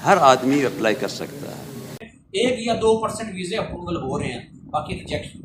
हर आदमी अप्लाई कर सकता है। 1 या 2% वीज़े अप्रूवल हो रहे हैं, बाकी रिजेक्ट।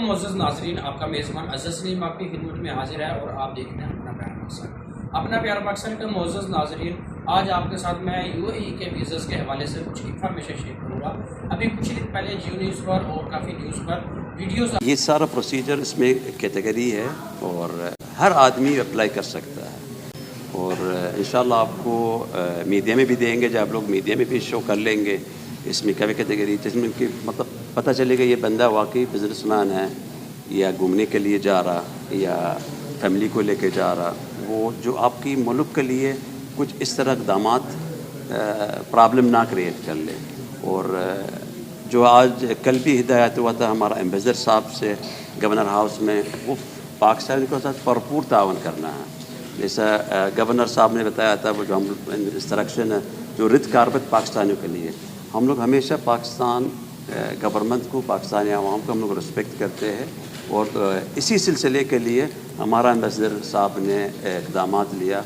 मोअज़्ज़ज़ नाज़रीन, आपका मेज़बान अज़ज़ सलीम आपकी खिदमत में हाजिर है और आप देख रहे हैं अपना प्यारा पाकिस्तान। अपना प्यारा पाकिस्तान के मोअज़्ज़ज़ नाज़रीन, आज आपके साथ मैं यूएई के वीज़ा के हवाले से कुछ इन्फॉर्मेशन शेयर करूँगा। अभी कुछ दिन पहले जियो न्यूज़ पर और काफ़ी न्यूज़ पर वीडियोज़, ये सारा प्रोसीजर इसमें कैटेगरी है और हर आदमी अप्लाई कर सकता है और इंशाल्लाह आपको मीडिया में भी देंगे, जब आप लोग मीडिया में भी शो कर लेंगे इसमें कैटेगरी, जिसमें कि मतलब पता चलेगा ये बंदा वाकई बिजनेसमैन है या घूमने के लिए जा रहा या फैमिली को लेके जा रहा, वो जो आपकी मुल्क के लिए कुछ इस तरह इक़दामात प्रॉब्लम ना क्रिएट कर ले। और जो आज कल भी हिदायत हुआ था हमारा एम्बेसडर साहब से गवर्नर हाउस में, वो पाकिस्तान के साथ भरपूर तावन करना है। जैसा गवर्नर साहब ने बताया था, वो जो हम इंस्ट्रक्शन है जो रिद कारबत पाकिस्तानियों के लिए, हम लोग हमेशा पाकिस्तान गवर्नमेंट को, पाकिस्तानी आवाम को हम लोग रिस्पेक्ट करते हैं और इसी सिलसिले के लिए हमारा एम्बेसडर साहब ने इक़दामात लिया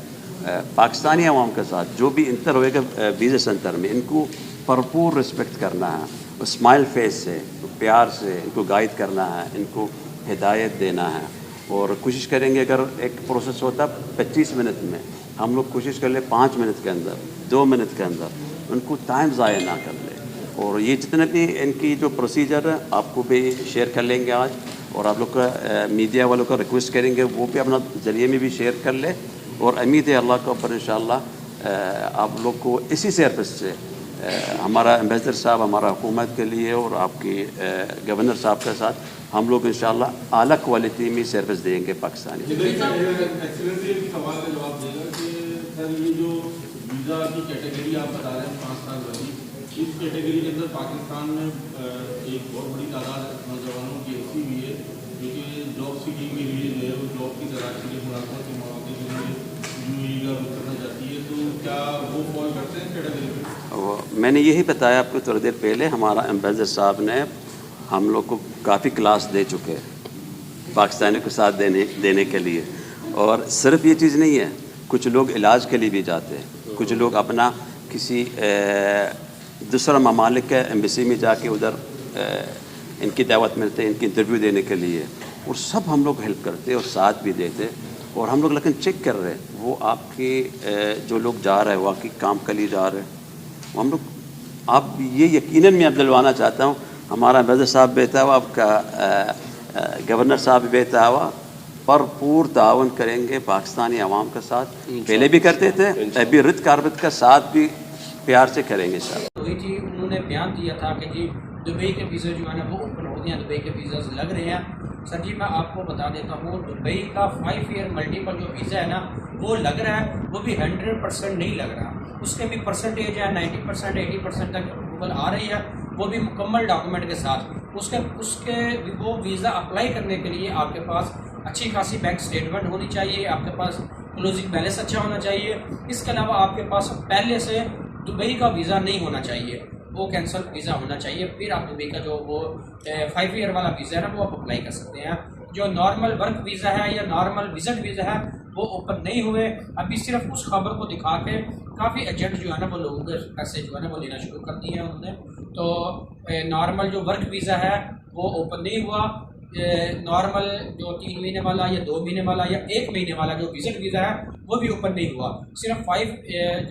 पाकिस्तानी आवाम के साथ। जो भी इंटर होएगा वीज़ा सेंटर में, इनको भरपूर रिस्पेक्ट करना है, स्माइल फेस से, प्यार से इनको गाइड करना है, इनको हिदायत देना है और कोशिश करेंगे अगर एक प्रोसेस होता 25 मिनट में, हम लोग कोशिश कर ले 5 मिनट के अंदर, 2 मिनट के अंदर, उनको टाइम ज़ाया ना कर ले। और ये जितने भी इनकी जो प्रोसीजर है आपको भी शेयर कर लेंगे आज, और आप लोग का मीडिया वालों का रिक्वेस्ट करेंगे वो भी अपना ज़रिए में भी शेयर कर ले। और उम्मीद है अल्लाह के ऊपर इंशाअल्लाह आप लोग को इसी सर्विस से हमारा एम्बेसडर साहब, हमारा हुकूमत के लिए और आपकी गवर्नर साहब के साथ हम लोग इंशाअल्लाह आला क्वालिटी में सर्विस देंगे पाकिस्तानी। वीज़ा की कैटेगरी आप बता रहे हैं 5 साल वाली, इस कैटेगरी के अंदर पाकिस्तान में एक बहुत बड़ी तादाद नौजवानों की ऐसी भी है जो कि जॉब सीकिंग के लिए जो है वो जॉब की तलाश के लिए मुलाकात के मौके के लिए यूएई का रुख करना चाहती है, तो क्या वो फॉल करते हैं कैटेगरी में? मैंने यही बताया आपको थोड़ी देर पहले, हमारा एम्बेसडर साहब ने हम लोग को काफ़ी क्लास दे चुके हैं पाकिस्तानियों के साथ देने के लिए। और सिर्फ ये चीज़ नहीं है, कुछ लोग इलाज के लिए भी जाते हैं, कुछ लोग अपना किसी दूसरा ममालिक के एम्बेसी में जाके उधर इनकी दावत मिलते हैं इनकी इंटरव्यू देने के लिए, और सब हम लोग हेल्प करते और साथ भी देते। और हम लोग लेकिन चेक कर रहे हैं वो आपके जो लोग जा रहे हैं वाकई काम के लिए जा रहे हैं, वो हम लोग, आप ये यकीनन मैं अब दिलवाना चाहता हूँ, हमारा एम्बेसडर साहब बेहता हुआ, आपका गवर्नर साहब बेहता हुआ, भरपूर तावन करेंगे पाकिस्तानी आवाम के साथ। पहले भी करते थे, अभी रिद कारबत का साथ भी प्यार से करेंगे सर। वही जी उन्होंने बयान दिया था कि जी दुबई के वीज़ा जो है ना वो ओपन हो गए हैं, दुबई के वीज़ा लग रहे हैं। सर जी मैं आपको बता देता हूँ, दुबई का 5 ईयर मल्टीपल जो वीज़ा है ना वो लग रहा है, वो भी 100% नहीं लग रहा, उसके भी परसेंटेज है 90%, 80% तक अप्रूवल आ रही है, वो भी मुकम्मल डॉक्यूमेंट के साथ। उसके वो वीज़ा अप्लाई करने के लिए आपके पास अच्छी खासी बैंक स्टेटमेंट होनी चाहिए, आपके पास क्लोजिंग बैलेंस अच्छा होना चाहिए। इसके अलावा आपके पास पहले से दुबई का वीज़ा नहीं होना चाहिए, वो कैंसल वीज़ा होना चाहिए, फिर आप दुबई का जो वो 5 ईयर वाला वीज़ा है ना वो आप अप्लाई कर सकते हैं। जो नॉर्मल वर्क वीज़ा है या नॉर्मल विजिट वीज़ा है वो ओपन नहीं हुए अभी, सिर्फ उस खबर को दिखा के काफ़ी एजेंट जो है ना वो लोगों के पैसे जो है ना वो लेना शुरू कर दिए हैं उन्होंने। तो नॉर्मल जो वर्क वीज़ा है वो ओपन नहीं हुआ, नॉर्मल जो 3 महीने वाला या 2 महीने वाला या 1 महीने वाला जो विजिट वीज़ा है वो भी ओपन नहीं हुआ, सिर्फ 5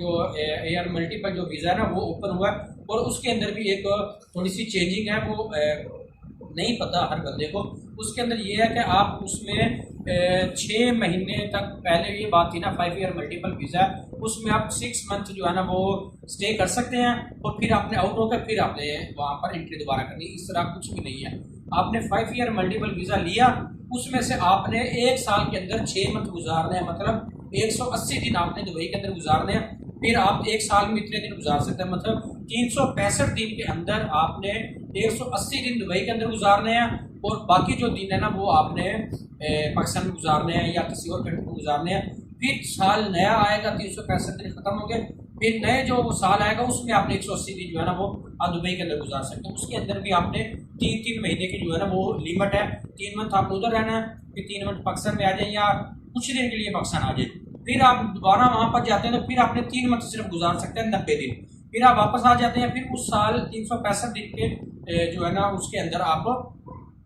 जो एयर मल्टीपल जो वीज़ा है ना वो ओपन हुआ। और उसके अंदर भी एक थोड़ी सी चेंजिंग है, वो नहीं पता हर बंदे को। उसके अंदर ये है कि आप उसमें 6 महीने तक, पहले ये बात थी ना 5 ईयर मल्टीपल वीज़ा, उसमें आप 6 मंथ जो है ना वो स्टे कर सकते हैं और फिर आपने आउट होकर फिर आपने वहाँ पर एंट्री दोबारा करनी, इस तरह कुछ भी नहीं है। आपने 5 ईयर मल्टीपल वीज़ा लिया, उसमें से आपने 1 साल के अंदर 6 मंथ गुजारने हैं, मतलब 180 दिन आपने दुबई के अंदर गुजारने हैं, फिर आप 1 साल में इतने दिन गुजार सकते हैं, मतलब 365 दिन के अंदर आपने 180 दिन दुबई के अंदर गुजारने हैं और बाकी जो दिन है ना वो आपने पाकिस्तान में गुजारने हैं या किसी और कंट्री में गुजारने हैं। फिर साल नया आएगा, 365 दिन खत्म हो गए, फिर नए जो साल आएगा उसमें आपने 180 दिन जो है ना वो आप दुबई के अंदर गुजार सकते हैं। उसके अंदर भी आपने 3-3 महीने की जो है ना वो लिमिट है। 3 मंथ आप उधर रहना है, फिर 3 मंथ पाकिस्तान में आ जाए या कुछ दिन के लिए पाकिस्तान आ जाए, फिर आप दोबारा वहाँ पर जाते हैं तो फिर आपने 3 मंथ सिर्फ गुजार सकते हैं 90 दिन। फिर आप वापस आ जाते हैं, फिर उस साल 365 दिन के जो है ना उसके अंदर आप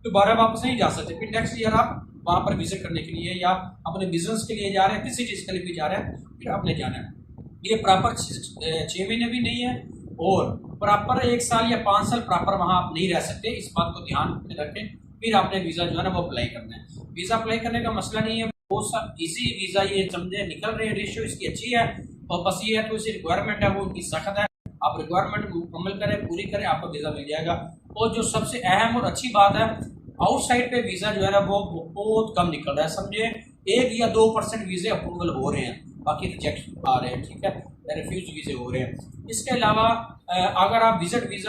दोबारा वापस नहीं जा सकते। फिर नेक्स्ट ईयर आप वहाँ पर विजिट करने के लिए या अपने बिजनेस के लिए जा रहे हैं, किसी चीज़ के लिए भी जा रहे हैं, फिर आपने जाना है। ये प्रॉपर 6 महीने भी नहीं है और प्रॉपर 1 साल या 5 साल प्रॉपर वहाँ आप नहीं रह सकते। इस बात को ध्यान में रखें। फिर आपने वीज़ा जो है ना वो अप्लाई करना है। वीज़ा अप्लाई करने का मसला नहीं है, वो सब इजी वीज़ा, ये समझे निकल रहे हैं, रेशियो इसकी अच्छी है। और बस ये है तो इसकी रिक्वायरमेंट है वो उनकी सख्त है। आप रिक्वायरमेंट मुकम्मल करें, पूरी करें, आपको वीज़ा मिल जाएगा। और जो सबसे अहम और अच्छी बात है, आउटसाइड पे वीज़ा जो है ना वो बहुत कम निकल रहा है। समझे 1 या 2% वीज़े अप्रूवल हो रहे हैं, बाकी रिजेक्ट आ रहे हैं, ठीक है, रिफ्यूज वीज़े हो रहे हैं। इसके अलावा अगर आप विजिट वीज़ा